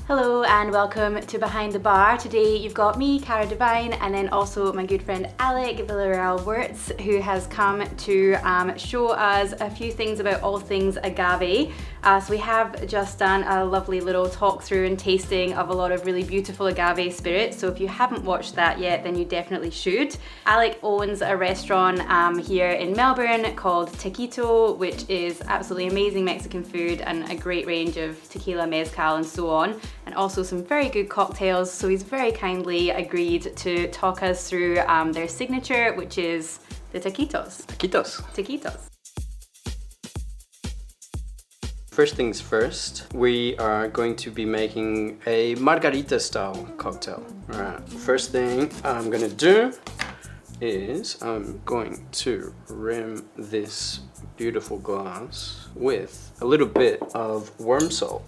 Hello and welcome to Behind the Bar. Today you've got me, Cara Devine, and then also my good friend Alec Villarreal-Wirtz, who has come to show us a few things about all things agave. So we have just done a lovely little talk through and tasting of a lot of really beautiful agave spirits. So if you haven't watched that yet, then you definitely should. Alec owns a restaurant here in Melbourne called Taquito, which is absolutely amazing Mexican food and a great range of tequila, mezcal and so on, and also some very good cocktails. So he's very kindly agreed to talk us through their signature, which is the Taquitos. Taquitos. First things first, we are going to be making a margarita style cocktail. Alright, first thing I'm gonna do is I'm going to rim this beautiful glass with a little bit of worm salt.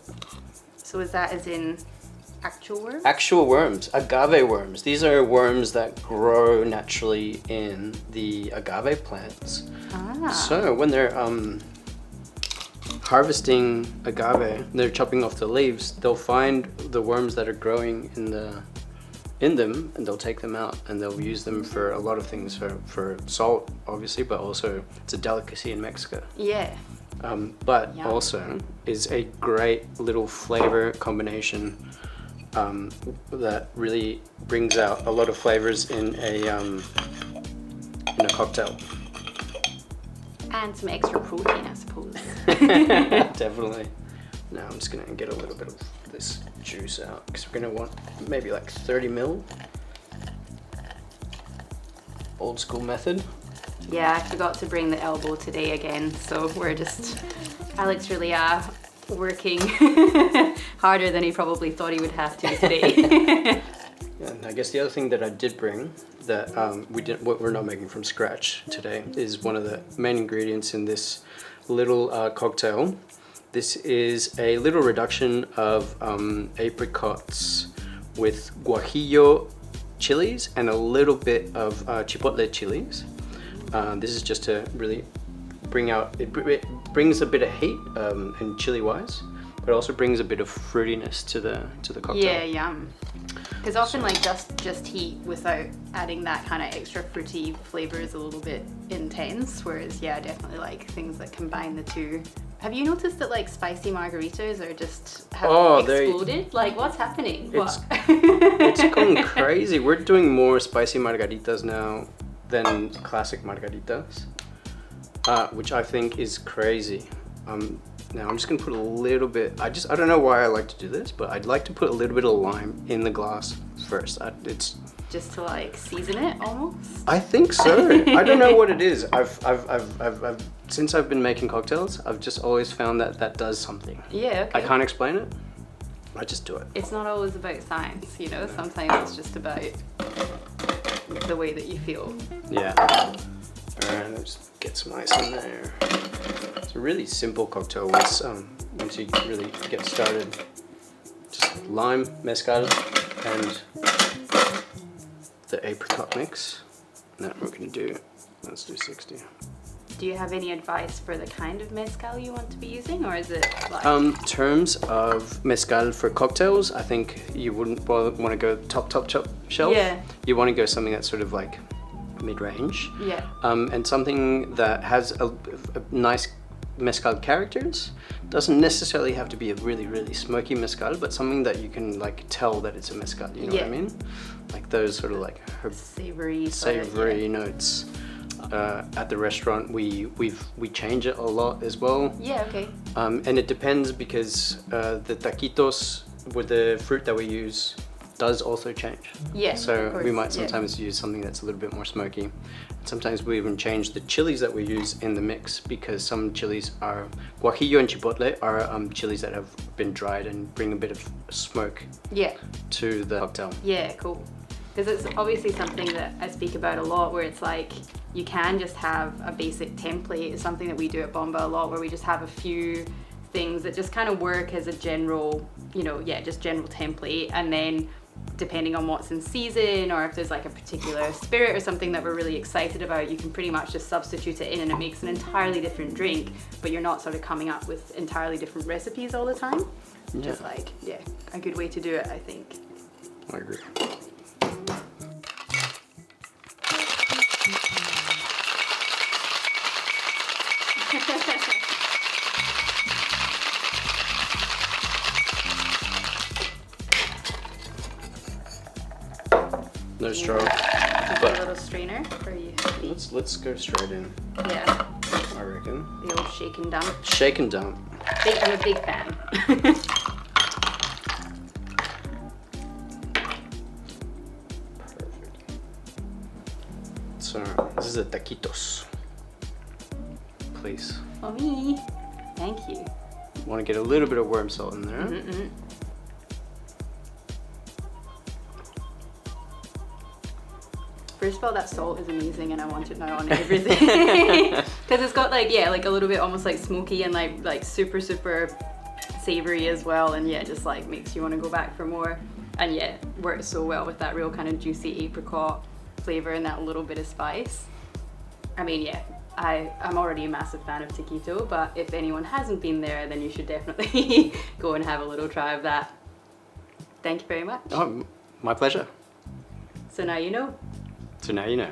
So is that as in actual worms? Actual worms, agave worms. These are worms that grow naturally in the agave plants. So when they're harvesting agave, they're chopping off the leaves, they'll find the worms that are growing in them and they'll take them out and they'll use them for a lot of things, for salt obviously, but also it's a delicacy in Mexico. Yeah. But Yum. also is a great little flavor combination that really brings out a lot of flavors in a cocktail. And some extra protein, I suppose. Definitely. Now I'm just gonna get a little bit of this juice out because we're gonna want maybe like 30 ml. Old school method. Yeah, I forgot to bring the elbow today again, so we're just, Alex really working harder than he probably thought he would have to today. And I guess the other thing that I did bring that what we're not making from scratch today is one of the main ingredients in this little cocktail. This is a little reduction of apricots with guajillo chilies and a little bit of chipotle chilies. This is just to really bring out, it brings a bit of heat and chili wise, but also brings a bit of fruitiness to the cocktail. Yeah, yum. Because often like just heat without adding that kind of extra fruity flavor is a little bit intense, whereas yeah, I definitely like things that combine the two. Have you noticed that like spicy margaritas are just have exploded? Like what's happening? It's gone crazy. We're doing more spicy margaritas now than classic margaritas, which I think is crazy. Now I'm just gonna put a little bit, I don't know why I like to do this, but I'd like to put a little bit of lime in the glass first. It's just to like season it almost? I think so. I don't know what it is. I've since I've been making cocktails, I've just always found that does something. Yeah, okay. I can't explain it. I just do it. It's not always about science, you know? Sometimes it's just about the way that you feel. Yeah. Alright, let's get some ice in there. It's a really simple cocktail once you really get started. Just lime, mezcal, and the apricot mix. And that we're gonna do, let's do 60. Do you have any advice for the kind of mezcal you want to be using, or is it like... terms of mezcal for cocktails, I think you wouldn't want to go top shelf. Yeah. You want to go something that's sort of like mid-range. Yeah. And something that has a nice mezcal characters. Doesn't necessarily have to be a really smoky mezcal, but something that you can like tell that it's a mezcal, you know what I mean? Like those sort of like savory notes. At the restaurant we change it a lot as well. Yeah, okay. And it depends because the taquitos with the fruit that we use does also change. Yeah, so we might sometimes use something that's a little bit more smoky. Sometimes we even change the chilies that we use in the mix because some chilies are, guajillo and chipotle are chilies that have been dried and bring a bit of smoke to the cocktail. Yeah, cool. Because it's obviously something that I speak about a lot, where it's like you can just have a basic template. It's something that we do at Bomba a lot, where we just have a few things that just kind of work as a general, just general template, and then depending on what's in season or if there's like a particular spirit or something that we're really excited about, you can pretty much just substitute it in and it makes an entirely different drink, but you're not sort of coming up with entirely different recipes all the time. Just like, yeah, a good way to do it, I think. I agree. No straw. But a little strainer for you. Let's go straight in. Yeah. I reckon. The old shake and dump. Shake and dump. I'm a big fan. Perfect. So this is a taquitos. Please. For me. Thank you. Want to get a little bit of worm salt in there. Mm-mm. First of all, that salt is amazing, and I want it now on everything because it's got like like a little bit almost like smoky and like super savory as well, and just like makes you want to go back for more, and works so well with that real kind of juicy apricot flavor and that little bit of spice. I mean, I'm already a massive fan of Taquito, but if anyone hasn't been there, then you should definitely go and have a little try of that. Thank you very much. Oh, my pleasure. So now you know. So now you know.